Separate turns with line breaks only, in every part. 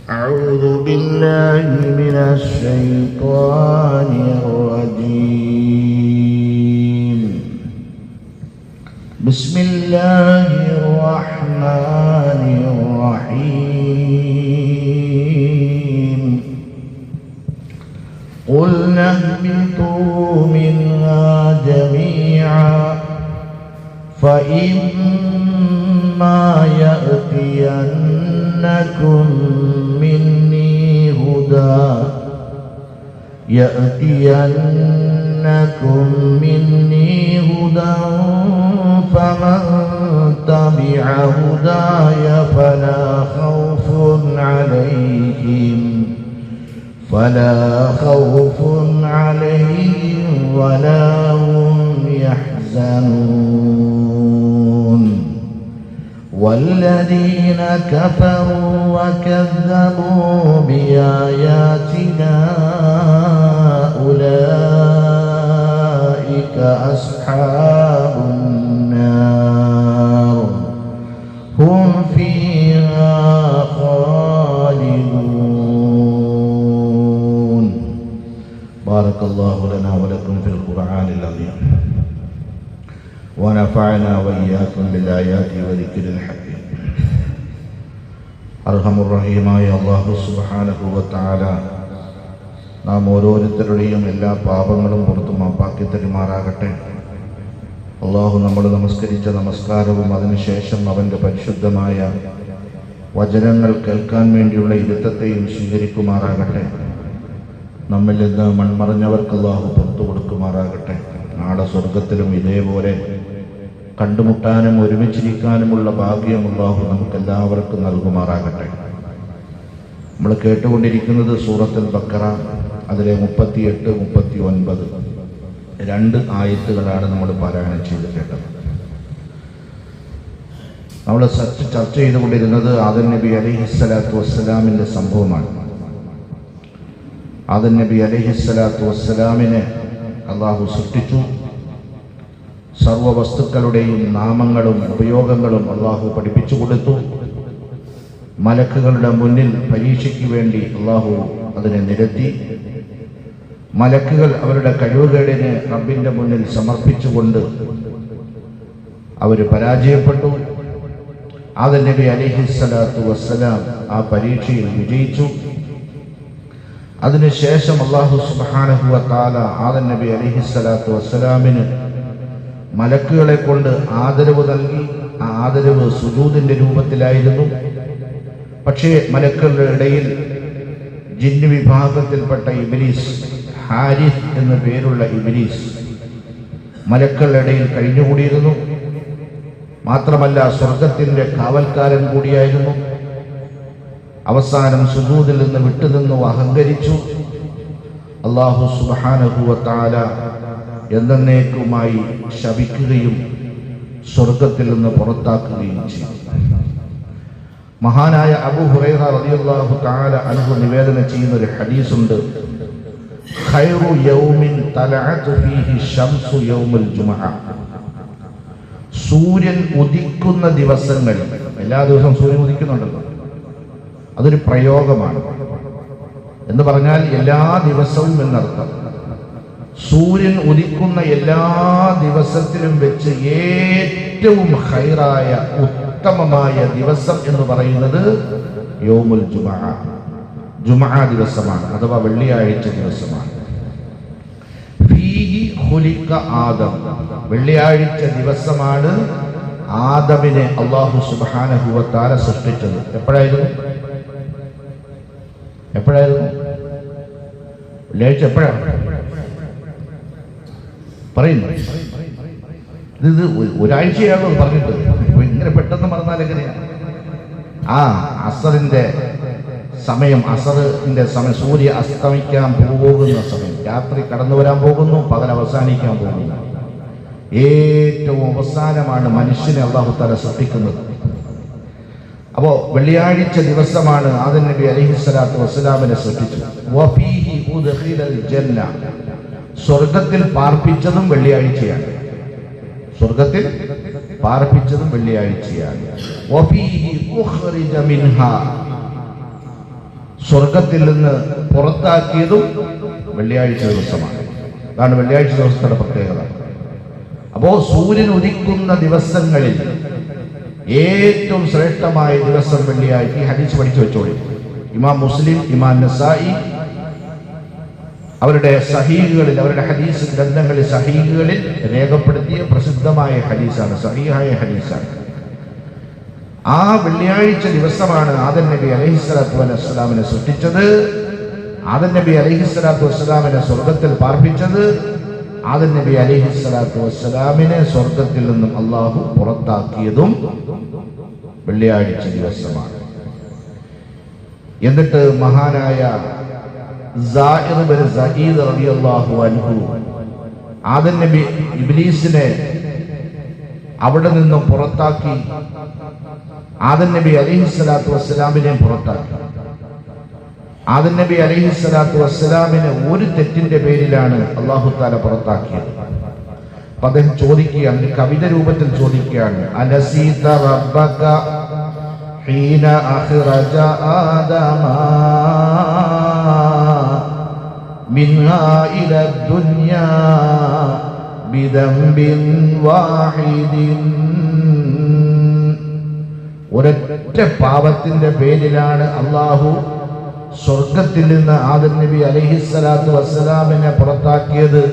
أعوذ بالله من الشيطان الرجيم. بسم الله الرحمن الرحيم. قلنا اهبطوا منها جميعا فإما يأتينكم مني هدى فمن تبع هداي فلا خوف عليهم ولا هم يحزنون. والذين كفروا وكذبوا بآياتنا أولئك أصحاب النار هم فيها خالدون. بارك الله لنا ولكم في القرآن العظيم ونفعنا وإياكم بالآيات وذكر الحكيم. അർഹമുറഹീമായ അല്ലാഹു സുബ്ഹാനഹു വ തആല നാം ഓരോരുത്തരുടെയും എല്ലാ പാപങ്ങളും പുറത്തു മാപ്പാക്കി തരുമാറാകട്ടെ. അല്ലാഹു നമ്മൾ നമസ്കരിച്ച നമസ്കാരവും അതിനുശേഷം അവൻ്റെ പരിശുദ്ധമായ വചനങ്ങൾ കേൾക്കാൻ വേണ്ടിയുള്ള ഇരുത്തത്തെയും സ്വീകരിക്കുമാറാകട്ടെ. നമ്മിൽ നിന്ന് മൺമറഞ്ഞവർക്ക് അല്ലാഹു പുറത്തു കൊടുക്കുമാറാകട്ടെ. നാളെ സ്വർഗത്തിലും ഇതേപോലെ കണ്ടുമുട്ടാനും ഒരുമിച്ചിരിക്കാനുമുള്ള ഭാഗ്യം അല്ലാഹു നമുക്കെല്ലാവർക്കും നൽകുമാറാകട്ടെ. നമ്മൾ കേട്ടുകൊണ്ടിരിക്കുന്നത് സൂറത്തുൽ ബഖറ, അതിലെ 38, 39 രണ്ട് ആയത്തുകളാണ് നമ്മൾ പാരായണം ചെയ്ത് കേട്ടത്. നമ്മൾ ചർച്ച ചെയ്തുകൊണ്ടിരുന്നത് ആദം നബി അലൈഹിസ്സലാത്തു വസ്സലാമിൻ്റെ സംഭവമാണ്. ആദം നബി അലൈഹിസ്സലാത്തു വസ്സലാമിനെ അള്ളാഹു സൃഷ്ടിച്ചു. സർവ വസ്തുക്കളുടെയും നാമങ്ങളും ഉപയോഗങ്ങളും അള്ളാഹു പഠിപ്പിച്ചു കൊടുത്തു. മലക്കുകളുടെ മുന്നിൽ പരീക്ഷയ്ക്ക് വേണ്ടി അള്ളാഹു അതിനെ നിരത്തി. മലക്കുകൾ അവരുടെ കഴിവുകേടിനെ റബ്ബിന്റെ മുന്നിൽ സമർപ്പിച്ചുകൊണ്ട് അവർ പരാജയപ്പെട്ടു. ആദം നബി അലൈഹിസ്സലാത്തു വസ്സലാം ആ പരീക്ഷയിൽ വിജയിച്ചു. അതിനുശേഷം അല്ലാഹു സുബ്ഹാനഹു വ തആല ആദം നബി അലൈഹിസ്സലാത്തു വസ്സലാമിന് മലക്കുകളെ കൊണ്ട് ആദരവ് നൽകി. ആ ആദരവ് സുജൂദിന്റെ രൂപത്തിലായിരുന്നു. പക്ഷേ മലക്കുകളുടെ ഇടയിൽ ജിന്ന് വിഭാഗത്തിൽപ്പെട്ട ഇബ്ലീസ്, ഹാരിസ് എന്ന പേരുള്ള ഇബ്ലീസ് മലക്കുകളുടെ ഇടയിൽ കഴിഞ്ഞുകൂടിയിരുന്നു. മാത്രമല്ല സ്വർഗത്തിന്റെ കാവൽക്കാരൻ കൂടിയായിരുന്നു. അവസാനം സുജൂദിൽ നിന്ന് വിട്ടുനിന്നു അഹങ്കരിച്ചു. അല്ലാഹു സുബ്ഹാനഹു വ തആല എന്നേക്കുമായി ശപിക്കുകയും സ്വർഗത്തിൽ നിന്ന് പുറത്താക്കുകയും ചെയ്തു. മഹാനായ അബൂ ഹുറൈറ റളിയല്ലാഹു തആല അൻഹു നിവേദനം ചെയ്യുന്ന ഒരു ഹദീസുണ്ട്. ഖൈറു യൗമിൻ തലഅതു ഫീഹി ശംസു യൗമുൽ ജുമുഅ. സൂര്യൻ ഉദിക്കുന്ന ദിവസങ്ങൾ, എല്ലാ ദിവസവും സൂര്യൻ ഉദിക്കുന്നുണ്ടല്ലോ, അതൊരു പ്രയോഗമാണ്. എന്ന് പറഞ്ഞാൽ എല്ലാ ദിവസവും എന്നർത്ഥം. സൂര്യൻ ഉദിക്കുന്ന എല്ലാ ദിവസത്തിലും വെച്ച് ഏറ്റവും ഖൈറായ ഉത്തമമായ ദിവസം എന്ന് പറയുന്നത് യൗമുൽ ജുമുഅ, ജുമുഅ ദിവസമാണ്, അഥവാ വെള്ളിയാഴ്ച ദിവസമാണ്. ഫീഹി ഖുലിഖ ആദം. വെള്ളിയാഴ്ച ദിവസമാണ് ആദമിനെ അല്ലാഹു സുബ്ഹാനഹു വ തആല സൃഷ്ടിച്ചത്. എപ്പോഴായിരുന്നു? വെള്ളിയാഴ്ച എപ്പോഴാണ് പറയുന്നത്? ഇത് ഒരാഴ്ചയാണോ പറഞ്ഞിട്ട്? ഇങ്ങനെ പെട്ടെന്ന് മറന്നാൽ എങ്ങനെയാണ്? അസറിന്റെ സമയം, സൂര്യ അസ്തമിക്കാൻ പോകുന്ന സമയം, രാത്രി കടന്നു വരാൻ പോകുന്നു, പകൽ അവസാനിക്കാൻ പോകുന്നു. ഏറ്റവും അവസാനമാണ് മനുഷ്യനെ അല്ലാഹു തആല സൃഷ്ടിക്കുന്നത്. അപ്പോൾ വെള്ളിയാഴ്ച ദിവസമാണ് ആദം നബി അലൈഹിസ്സലാത്തു വസ്സലാമിനെ സൃഷ്ടിച്ചത്. വഫീഹി ഉദ്ഖിലൽ ജന്ന. സ്വർഗത്തിൽ പാർപ്പിച്ചതും വെള്ളിയാഴ്ചയാണ്. സ്വർഗത്തിൽ പാർപ്പിച്ചതും വെള്ളിയാഴ്ചയാണ്. വഫീഹി ഉഖ്രിജ മിൻഹാ. സ്വർഗത്തിൽ നിന്ന് പുറത്താക്കിയതും വെള്ളിയാഴ്ച ദിവസമാണ്. അതാണ് വെള്ളിയാഴ്ച ദിവസത്തിന്റെ പ്രത്യേകത. അപ്പോ സൂര്യൻ ഉദിക്കുന്ന ദിവസങ്ങളിൽ ഏറ്റവും ശ്രേഷ്ഠമായ ദിവസം വെള്ളിയാഴ്ച. ഈ ഹദീസ് പഠിച്ചു വെച്ചോളി. ഇമാം മുസ്ലിം, ഇമാം നസായി അവരുടെ സഹീഹുകളിൽ, അവരുടെ ഹദീസ് ഗ്രന്ഥങ്ങളിൽ, സഹീഹുകളിൽ രേഖപ്പെടുത്തിയ പ്രസിദ്ധമായ ഹദീസാണ്, സഹീഹായ ഹദീസാണ്. ആ വെള്ളിയാഴ്ച ദിവസമാണ് ആദം നബി അലൈഹിസ്സലാത്തു വസ്സലാമിനെ സൃഷ്ടിച്ചത്. ആദം നബി അലൈഹിസ്സലാത്തു വസ്സലാമിനെ സ്വർഗത്തിൽ പാർപ്പിച്ചത്. ആദം നബി അലൈഹിസ്സലാത്തു വസ്സലാമിനെ സ്വർഗത്തിൽ നിന്നും അള്ളാഹു പുറത്താക്കിയതും വെള്ളിയാഴ്ച ദിവസമാണ്. എന്നിട്ട് മഹാനായ സാഇർ ബിൻ സഈദ് റളിയല്ലാഹു അൻഹു ആദം നബി ഇബ്ലീസിനെ അവിടെ നിന്നും പുറത്താക്കി. ആദം നബി അലൈഹിസ്സലാത്തു വസ്സലാമിനെ പുറത്താക്കി. ആദം നബി അലൈഹിസ്സലാത്തു വസ്സലാമിനെ ഒരു തെറ്റിന്റെ പേരിലാണ് അല്ലാഹു തആല പുറത്താക്കിയത്. അപ്പൊ അദ്ദേഹം ചോദിക്കുകയാണ്, കവിത രൂപത്തിൽ ചോദിക്കുകയാണ്, അനസീത റബ്ബക ഹീന അഖ്റജ ആദമ മിൻഹാ ഇല ദുനിയാ ബിദംബിൻ വാഹിദിൻ. ഒരൊറ്റ പാപത്തിന്റെ പേരിലാണ് അള്ളാഹു സ്വർഗത്തിൽ നിന്ന് ആദം നബി അലൈഹിസ്സലാത്തു വസ്സലാമിനെ പുറത്താക്കിയത്.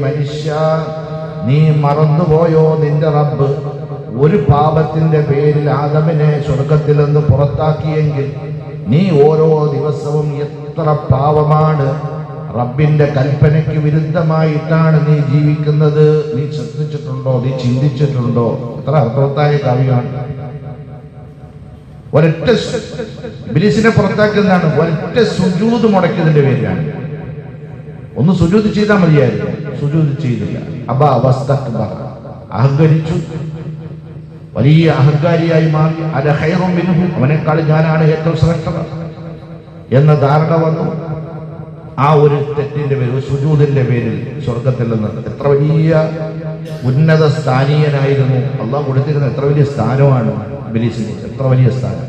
മനുഷ്യ, നീ മറന്നുപോയോ നിന്റെ റബ്ബ് ഒരു പാപത്തിന്റെ പേരിൽ ആദമിനെ സ്വർഗത്തിൽ നിന്ന് പുറത്താക്കിയെങ്കിൽ നീ ഓരോ ദിവസവും എത്ര പാപമാണ്, റബ്ബിന്റെ കൽപ്പനയ്ക്ക് വിരുദ്ധമായിട്ടാണ് നീ ജീവിക്കുന്നത്. നീ ശ്രദ്ധിച്ചിട്ടുണ്ടോ? നീ ചിന്തിച്ചിട്ടുണ്ടോ? എത്ര അർത്ഥവത്തായ കാവ്യമാണ്. ഒരൊറ്റ ഇബ്ലീസിനെ പുറത്താക്കുന്നതാണ് ഒരൊറ്റ സുജൂദ് മുടക്കിയതിന്റെ പേരിലാണ്. ഒന്ന് സുജൂദ് ചെയ്താൽ മതിയായിരുന്നു, സുജൂദ് ചെയ്തില്ല. അബാ വസ്തക്ബറ, അഹങ്കരിച്ചു, വലിയ അഹങ്കാരിയായി മാറി. അന ഖൈറും മിൻഹു, അവനേക്കാൾ ഞാനാണ് ഏറ്റവും ശ്രേഷ്ഠത എന്ന ധാരണ വന്നു. ആ ഒരു തെറ്റിന്റെ പേരിൽ, സുജൂദിന്റെ പേരിൽ സ്വർഗത്തിൽ നിന്ന് എത്ര വലിയ ഉന്നത സ്ഥാനീയനായിരുന്നു അള്ളാഹു കൊടുത്തിരുന്ന. എത്ര വലിയ സ്ഥാനമാണ് ഇബ്ലീസിന്, എത്ര വലിയ സ്ഥാനം.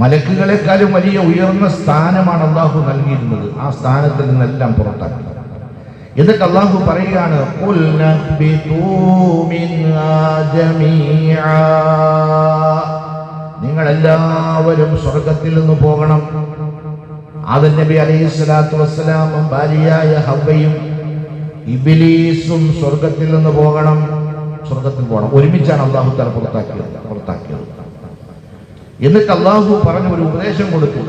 മലക്കുകളെക്കാളും വലിയ ഉയർന്ന സ്ഥാനമാണ് അള്ളാഹു നൽകിയിരുന്നത്. ആ സ്ഥാനത്തിൽ നിന്നെല്ലാം പുറത്താക്കി. എന്നിട്ട് അള്ളാഹു പറയുകയാണ്, നിങ്ങളെല്ലാവരും സ്വർഗത്തിൽ നിന്ന് പോകണം. ആദം നബി അലൈഹിസ്സലാത്തു വസ്സലാമും ഭാര്യയായ ഹവ്വയും ഇബ്ലീസും സ്വർഗത്തിൽ നിന്ന് പോകണം. സ്വർഗത്തിൽ പോകണം. ഒരുമിച്ചാണ് അള്ളാഹു തആല പുറത്താക്കിയത്. എന്നിട്ട് അള്ളാഹു പറഞ്ഞ ഒരു ഉപദേശം കൊടുത്തു,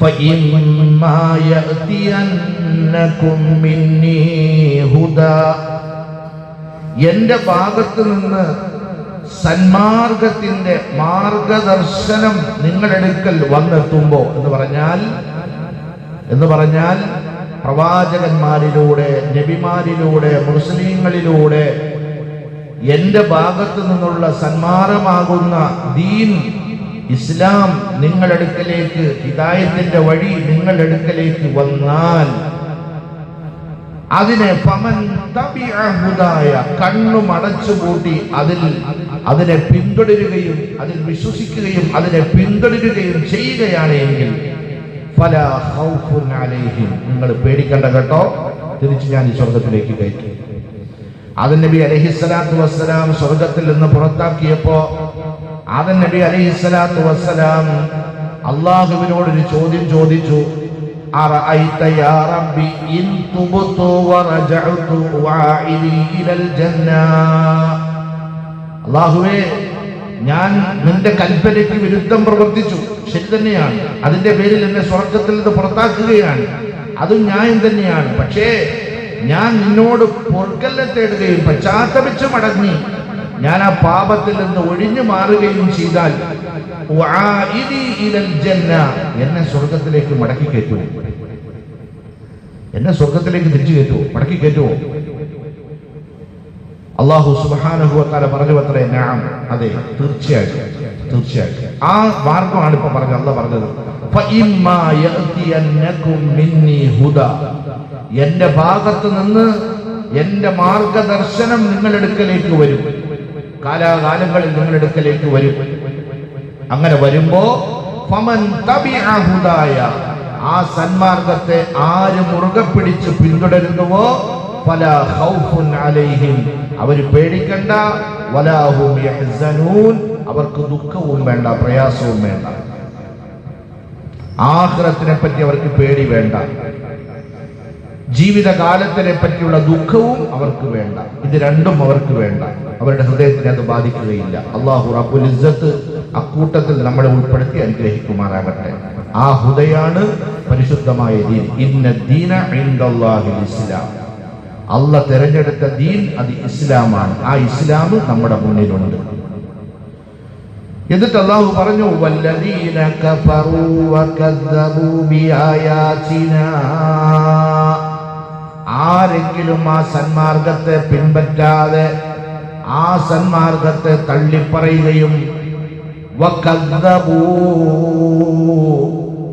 فَإِمَّا يَأْتِيَنَّكُم مِّنِّي هُدًى, എന്റെ ഭാഗത്ത് നിന്ന് സന്മാർഗത്തിന്റെ മാർഗദർശനം നിങ്ങളെടുക്കൽ വന്നെത്തുമ്പോ എന്ന് പറഞ്ഞാൽ പ്രവാചകന്മാരിലൂടെ, നബിമാരിലൂടെ, മുസ്ലിങ്ങളിലൂടെ എന്റെ ഭാഗത്ത് നിന്നുള്ള സന്മാർഗമാകുന്ന ദീൻ ഇസ്ലാം നിങ്ങളടുക്കലേക്ക്, ഹിദായത്തിന്റെ വഴി നിങ്ങളടുക്കലേക്ക് വന്നാൽ അതിനെ ഫമൻ തബിഅ ഹുദായ, കണ്ണു മടച്ചുകൂട്ടി അതിനെ പിന്തുടരുകയും അതിൽ വിശ്വസിക്കുകയും അതിനെ പിന്തുടരുകയും ചെയ്യുകയാണ് എങ്കിൽ ഫലാ ഖൗഫുൻ അലൈഹിം, നിങ്ങൾ പേടിക്കണ്ട കേട്ടോ, തിരിച്ച് ഞാൻ ഈ സ്വർഗത്തിലേക്ക് കയറ്റും. ആദം നബി അലൈഹിസ്സലാത്തു വസ്സലാം സ്വർഗത്തിൽ നിന്ന് പുറത്താക്കിയപ്പോ ആദം നബി അലൈഹിസ്സലാത്തു വസ്സലാം അള്ളാഹുവിനോടൊരു ചോദ്യം ചോദിച്ചു, അറഅയ്ത യാ റബ്ബി ഇൻ തുബ്തു വറജഅതു വഅഇദി ഇലൽ ജന്ന. അല്ലാഹുവേ, ഞാൻ നിന്റെ കൽപ്പനയ്ക്ക് വിരുദ്ധം പ്രവർത്തിച്ചു, ശരി തന്നെയാണ്, അതിന്റെ പേരിൽ എന്നെ സ്വർഗത്തിൽ നിന്ന് പുറത്താക്കുകയാണ്, അതും ന്യായം തന്നെയാണ്. പക്ഷേ ഞാൻ നിന്നോട് പൊറുക്കലിനെ തേടുകയും പശ്ചാത്തപിച്ച് മടങ്ങി ഞാൻ ആ പാപത്തിൽ നിന്ന് ഒഴിഞ്ഞു മാറുകയും ചെയ്താൽ വഅഇദി ഇലൽ ജന്ന, എന്നെ സ്വർഗത്തിലേക്ക് മടക്കി കയറ്റുമോ? എന്നെ സ്വർഗത്തിലേക്ക് തിരിച്ചു കയറ്റുമോ? മടക്കി കയറ്റുമോ? അല്ലാഹു സുബ്ഹാനഹു വ തആല പറഞ്ഞു അത്രേ, നഅം, അതെ, തീർച്ചയായിട്ടും ആ മാർഗമാണ് ഇപ്പൊ പറഞ്ഞത്. അല്ലാഹു പറഞ്ഞത് ഫഇമ്മാ യഅതിയന്നകും മിന്നി ഹുദാ, എന്റെ ഭാഗത്ത് നിന്ന് എന്റെ മാർഗദർശനം നിങ്ങളെടുക്കലേക്ക് വരും, കാലാകാലങ്ങളിൽ നിങ്ങളെടുക്കലേക്ക് വരും. അങ്ങനെ വരുമ്പോ ഫമൻ തബിഅ ഹുദായ, ആ സന്മാർഗത്തെ ആര് മുറുകെ പിടിച്ച് പിന്തുടരുന്നുവോ ഫലാ ഖൗഫുൻ അലൈഹിം, അവർ പേടിക്കണ്ട, വലാ ഹും യഹ്സനൂൻ, അവർക്ക് ദുഃഖവും വേണ്ട, പ്രയാസവും വേണ്ട. ആഖിറത്തിനെ പറ്റി അവർക്ക് പേടി വേണ്ട, ജീവിതകാലത്തിനെ പറ്റിയുള്ള ദുഃഖവും അവർക്ക് വേണ്ട. ഇത് രണ്ടും അവർക്ക് വേണ്ട, അവരുടെ ഹൃദയത്തിനെ അത് ബാധിക്കുകയില്ല. അല്ലാഹു റബ്ബുൽ ഇസ്സത്ത് അക്കൂട്ടത്തിൽ നമ്മളെ ഉൾപ്പെടുത്തി അനുഗ്രഹിക്കുമാറാകട്ടെ. ആ ഹുദയാണ് പരിശുദ്ധമായ ദീൻ. ഇന്ന ദീന ഇൻദല്ലാഹിൽ ഇസ്ലാം, അല്ലാഹ് തിരഞ്ഞെടുത്ത ദീൻ അത് ഇസ്ലാമാണ്. ആ ഇസ്ലാം നമ്മുടെ മുന്നിലുണ്ട്. എന്നിട്ട് അല്ലാഹു പറഞ്ഞു, വല്ലദീന കഫറൂ വകദ്ദബൂ ബിആയാതിനാ, ആരെങ്കിലും ആ സന്മാർഗത്തെ പിൻപറ്റാതെ ആ സന്മാർഗത്തെ തള്ളിപ്പറയുകയും വകദ്ദബൂ,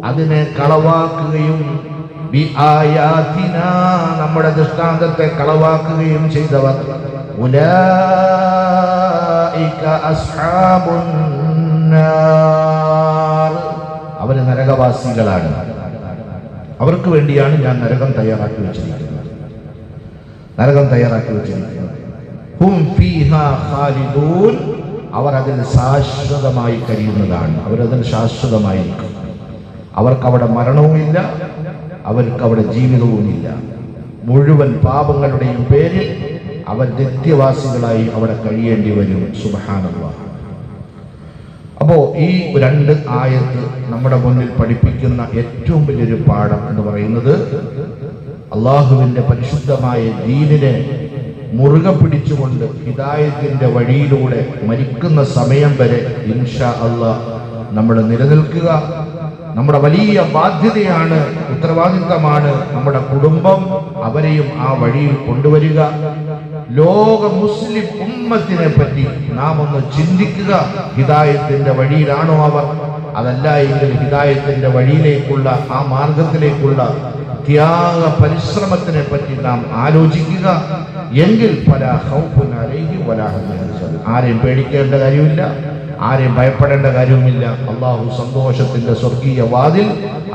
അതിനെ കളവാക്കുകയും ബിആയാതിനാ, നമ്മുടെ ദൃഷ്ടാന്തത്തെ കളവാക്കുകയും ചെയ്തവർ, ഉലൈക അസ്ഹാബുൻ നാർ, അവർ നരകവാസികളാണ്. അവർക്ക് വേണ്ടിയാണ് ഞാൻ നരകം തയ്യാറാക്കി വെച്ചിരിക്കുന്നത്. ഹും ഫീഹാ ഖാലിദൂൻ, അവർ അതിൽ ശാശ്വതമായി കഴിയുന്നതാണ്. അവരതിൽ ശാശ്വതമായിരിക്കും. അവർക്കവിടെ മരണവുമില്ല, അവർക്കവിടെ ജീവിതവുമില്ല. മുഴുവൻ പാപങ്ങളുടെയും പേരിൽ അവർ നിത്യവാസികളായി അവിടെ കഴിയേണ്ടി വരും. സുബ്ഹാനല്ലാഹ്. അപ്പോ ഈ രണ്ട് ആയത്ത് നമ്മുടെ മുന്നിൽ പഠിപ്പിക്കുന്ന ഏറ്റവും വലിയൊരു പാഠം എന്ന് പറയുന്നത്, അള്ളാഹുവിന്റെ പരിശുദ്ധമായ ദീനിനെ മുറുകെ പിടിച്ചുകൊണ്ട് ഹിദായത്തിന്റെ വഴിയിലൂടെ മരിക്കുന്ന സമയം വരെ ഇൻഷാ അല്ലാഹ് നമ്മൾ നിലനിൽക്കുക. നമ്മുടെ വലിയ ബാധ്യതയാണ്, ഉത്തരവാദിത്തമാണ്. നമ്മുടെ കുടുംബം, അവരെയും ആ വഴിയിൽ കൊണ്ടുവരിക. ലോക മുസ്ലിം ഉമ്മത്തിനെ പറ്റി നാം ഒന്ന് ചിന്തിക്കുക. ഹിദായത്തിന്റെ വഴിയിലാണോ അവർ? അതല്ല എങ്കിൽ ഹിദായത്തിന്റെ വഴിയിലേക്കുള്ള, ആ മാർഗത്തിലേക്കുള്ള ത്യാഗ പരിശ്രമത്തിനെ പറ്റി നാം ആലോചിക്കുക. എങ്കിൽ ഫലാ ഖൗഫുൻ അലൈഹിം വലാ ഹും യഹ്സനൂൻ, ആരെയും പേടിക്കേണ്ട കാര്യമില്ല, ആരെയും ഭയപ്പെടേണ്ട കാര്യവുമില്ല. അള്ളാഹു സന്തോഷത്തിന്റെ സ്വർഗീയ വാതിൽ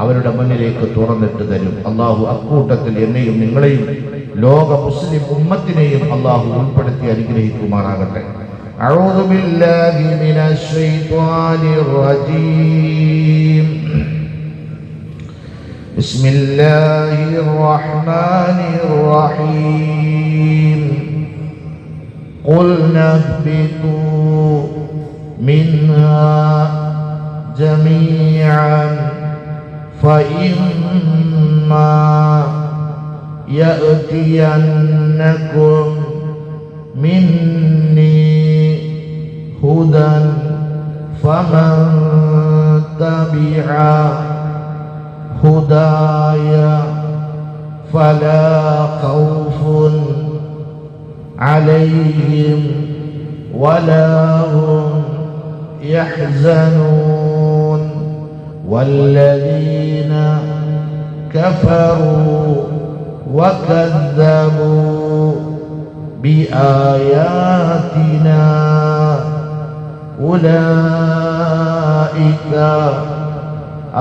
അവരുടെ മുന്നിലേക്ക് തുറന്നിട്ട് തരും. അള്ളാഹു അക്കൂട്ടത്തിൽ എന്നെയും നിങ്ങളെയും ലോക മുസ്ലിം ഉമ്മത്തിനെയും അള്ളാഹു ഉൾപ്പെടുത്തി അനുഗ്രഹിക്കുമാറാകട്ടെ. അഊദു ബില്ലാഹി മിനശ് ശൈത്വാനിർ റജീം. ബിസ്മില്ലാഹിർ റഹ്മാനിർ റഹീം. ഖുൽനാ ഇഹ്ബിതൂ മിൻഹാ ജമീഅൻ ഫഇമ്മാ يأتينكم مني هدى فمن تبع هداي فلا خوف عليهم ولا هم يحزنون والذين كفروا وكذبوا بآياتنا أولئك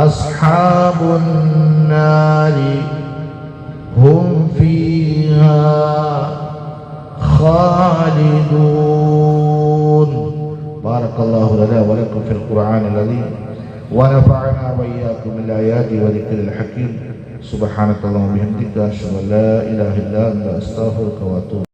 أصحاب النار هم فيها خالدون. بارك الله لنا ولكم في القرآن العظيم ونفعنا وإياكم بالآيات وذكر الحكيم. سبحانك اللهم وبحمدك أشهد أن لا إله إلا أنت أستغفرك وأتوب